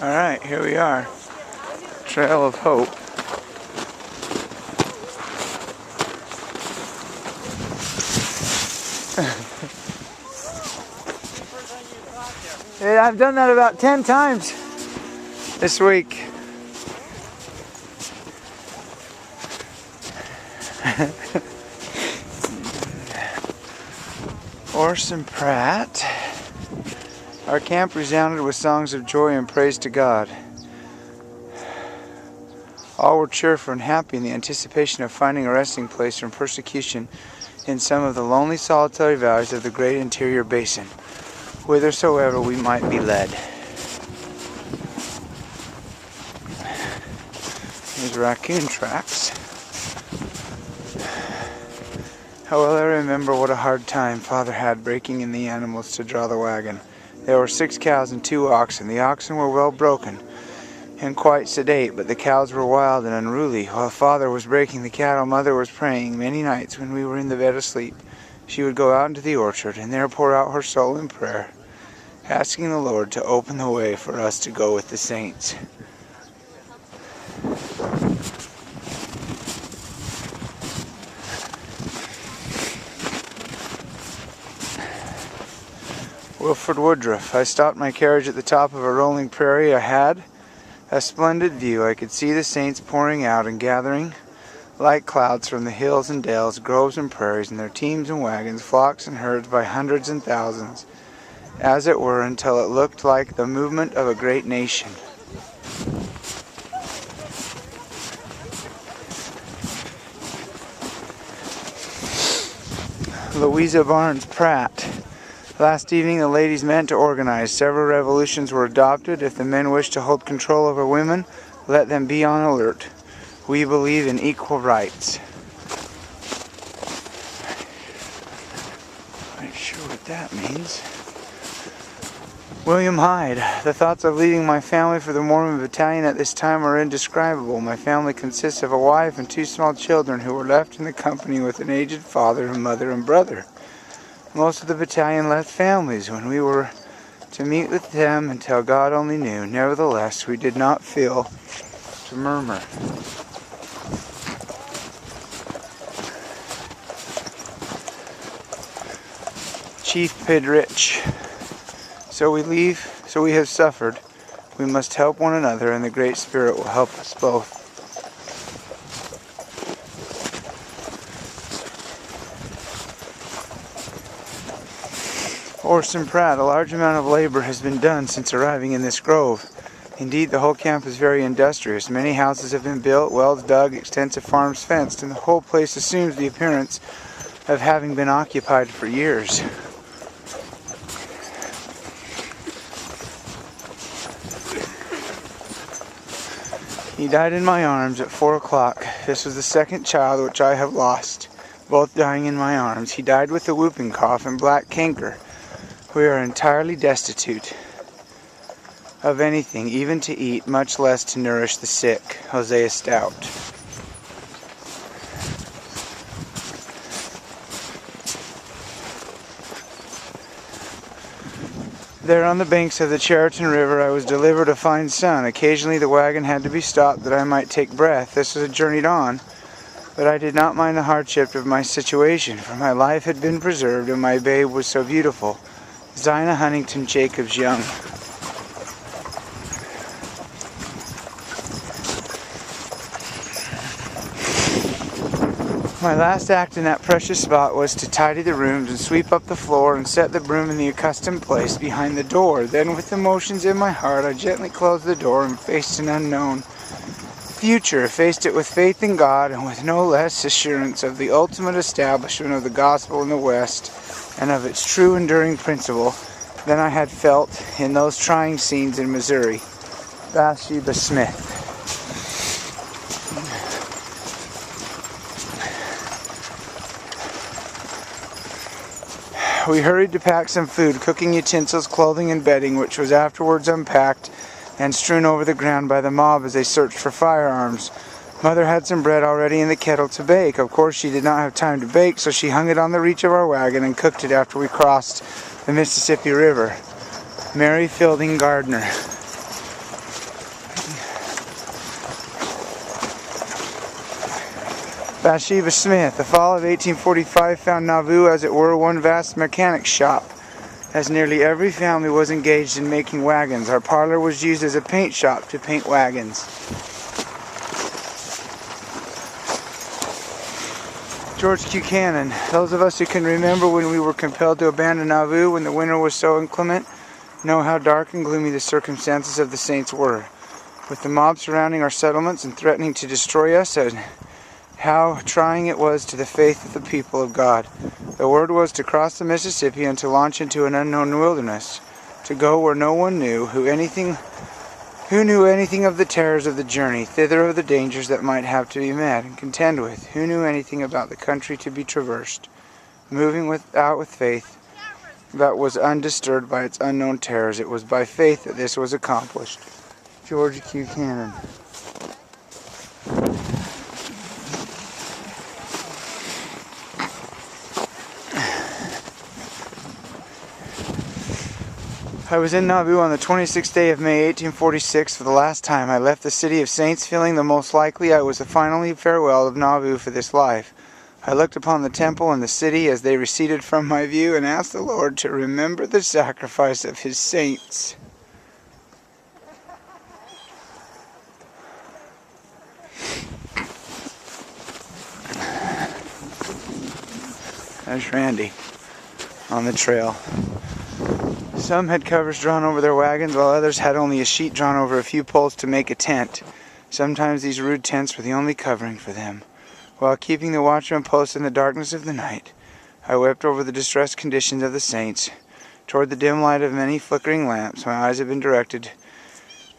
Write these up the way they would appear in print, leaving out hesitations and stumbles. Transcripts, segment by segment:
Alright, here we are. Trail of Hope. Yeah, I've done that about 10 times this week. Orson Pratt. Our camp resounded with songs of joy and praise to God. All were cheerful and happy in the anticipation of finding a resting place from persecution in some of the lonely solitary valleys of the great interior basin, whithersoever we might be led. There's raccoon tracks. How well I remember what a hard time Father had breaking in the animals to draw the wagon. There were 6 cows and 2 oxen. The oxen were well broken and quite sedate, but the cows were wild and unruly. While Father was breaking the cattle, Mother was praying. Many nights when we were in the bed asleep, she would go out into the orchard and there pour out her soul in prayer, asking the Lord to open the way for us to go with the saints. Wilford Woodruff. I stopped my carriage at the top of a rolling prairie. I had a splendid view. I could see the saints pouring out and gathering like clouds from the hills and dales, groves and prairies, and their teams and wagons, flocks and herds by hundreds and thousands, as it were, until it looked like the movement of a great nation. Louisa Barnes Pratt. Last evening the ladies met to organize. Several resolutions were adopted. If the men wish to hold control over women, let them be on alert. We believe in equal rights. I'm not sure what that means. William Hyde. The thoughts of leaving my family for the Mormon battalion at this time are indescribable. My family consists of a wife and 2 small children who were left in the company with an aged father and mother and brother. Most of the battalion left families when we were to meet with them until God only knew. Nevertheless, we did not feel to murmur. Chief Pidrich. So we have suffered. We must help one another, and the Great Spirit will help us both. Orson Pratt. A large amount of labor has been done since arriving in this grove. Indeed, the whole camp is very industrious. Many houses have been built, wells dug, extensive farms fenced, and the whole place assumes the appearance of having been occupied for years. He died in my arms at 4 o'clock. This was the 2nd child which I have lost, both dying in my arms. He died with the whooping cough and black canker. We are entirely destitute of anything, even to eat, much less to nourish the sick. Hosea Stout. There on the banks of the Chariton River I was delivered a fine sun. Occasionally the wagon had to be stopped that I might take breath. This was a journey on, but I did not mind the hardship of my situation, for my life had been preserved and my babe was so beautiful. Zina Huntington Jacobs Young. My last act in that precious spot was to tidy the rooms and sweep up the floor and set the broom in the accustomed place behind the door. Then with emotions in my heart I gently closed the door and faced an unknown future. Faced it with faith in God and with no less assurance of the ultimate establishment of the gospel in the West and of its true enduring principle than I had felt in those trying scenes in Missouri. Bathsheba Smith. We hurried to pack some food, cooking utensils, clothing, and bedding, which was afterwards unpacked and strewn over the ground by the mob as they searched for firearms. Mother had some bread already in the kettle to bake. Of course, she did not have time to bake, so she hung it on the reach of our wagon and cooked it after we crossed the Mississippi River. Mary Fielding Gardner. Bathsheba Smith. The fall of 1845 found Nauvoo, as it were, one vast mechanic's shop. As nearly every family was engaged in making wagons, our parlor was used as a paint shop to paint wagons. George Q. Cannon. Those of us who can remember when we were compelled to abandon Nauvoo when the winter was so inclement know how dark and gloomy the circumstances of the saints were, with the mob surrounding our settlements and threatening to destroy us, and how trying it was to the faith of the people of God. The word was to cross the Mississippi and to launch into an unknown wilderness, to go where no one knew, who knew anything of the terrors of the journey, thither of the dangers that might have to be met and contend with, who knew anything about the country to be traversed, moving with faith that was undisturbed by its unknown terrors. It was by faith that this was accomplished. George Q. Cannon. I was in Nauvoo on the 26th day of May 1846 for the last time. I left the city of saints feeling the most likely I was the finally farewell of Nauvoo for this life. I looked upon the temple and the city as they receded from my view and asked the Lord to remember the sacrifice of His saints. There's Randy on the trail. Some had covers drawn over their wagons, while others had only a sheet drawn over a few poles to make a tent. Sometimes these rude tents were the only covering for them. While keeping the watchman posted in the darkness of the night, I wept over the distressed conditions of the saints. Toward the dim light of many flickering lamps, my eyes had been directed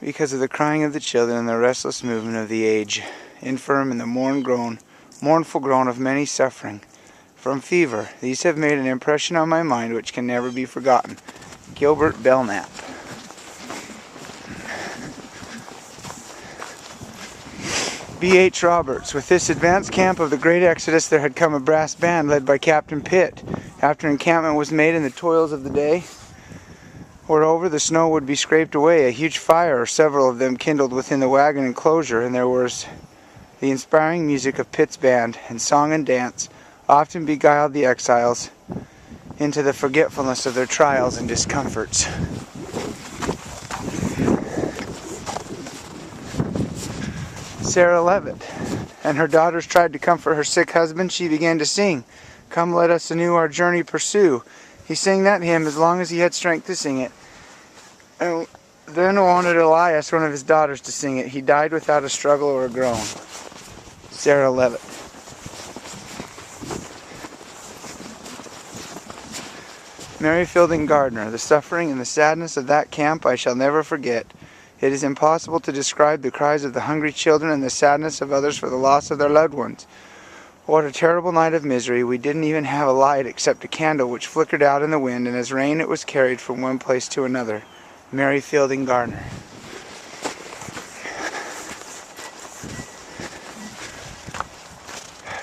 because of the crying of the children and the restless movement of the aged, infirm, and the mournful groan of many suffering from fever. These have made an impression on my mind which can never be forgotten. Gilbert Belknap. B.H. Roberts. With this advance camp of the great exodus there had come a brass band led by Captain Pitt. After encampment was made and the toils of the day were over, the snow would be scraped away. A huge fire, or several of them, kindled within the wagon enclosure, and there was the inspiring music of Pitt's band, and song and dance often beguiled the exiles into the forgetfulness of their trials and discomforts. Sarah Levitt and her daughters tried to comfort her sick husband. She began to sing, "Come, let us anew our journey pursue." He sang that hymn as long as he had strength to sing it, and then wanted Elias, one of his daughters, to sing it. He died without a struggle or a groan. Sarah Levitt. Mary Fielding Gardner. The suffering and the sadness of that camp I shall never forget. It is impossible to describe the cries of the hungry children and the sadness of others for the loss of their loved ones. What a terrible night of misery. We didn't even have a light except a candle which flickered out in the wind, and as rain it was carried from one place to another. Mary Fielding Gardner.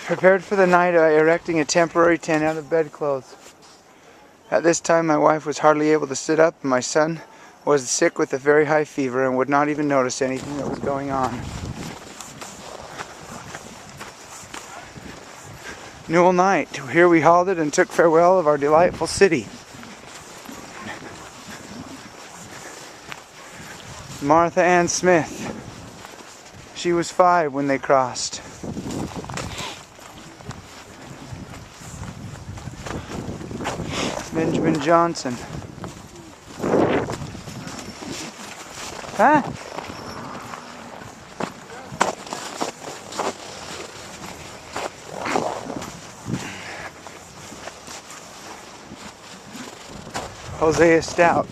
Prepared for the night by erecting a temporary tent out of bedclothes. At this time my wife was hardly able to sit up, and my son was sick with a very high fever and would not even notice anything that was going on. Newell night. Here we halted and took farewell of our delightful city. Martha Ann Smith. She was 5 when they crossed. Benjamin Johnson. Huh? Hosea Stout.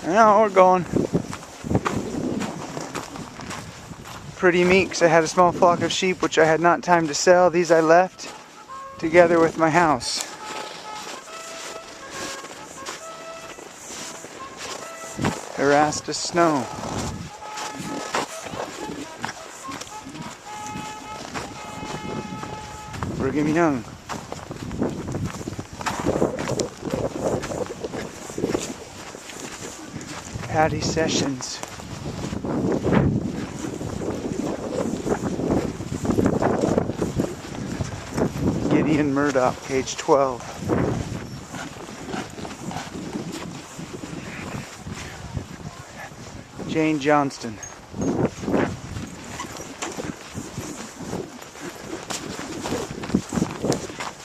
No, we're going. Pretty meeks. I had a small flock of sheep which I had not time to sell. These I left together with my house. Erastus Snow. Brigham Young. Patty Sessions. Gideon Murdoch, page 12. Jane Johnston.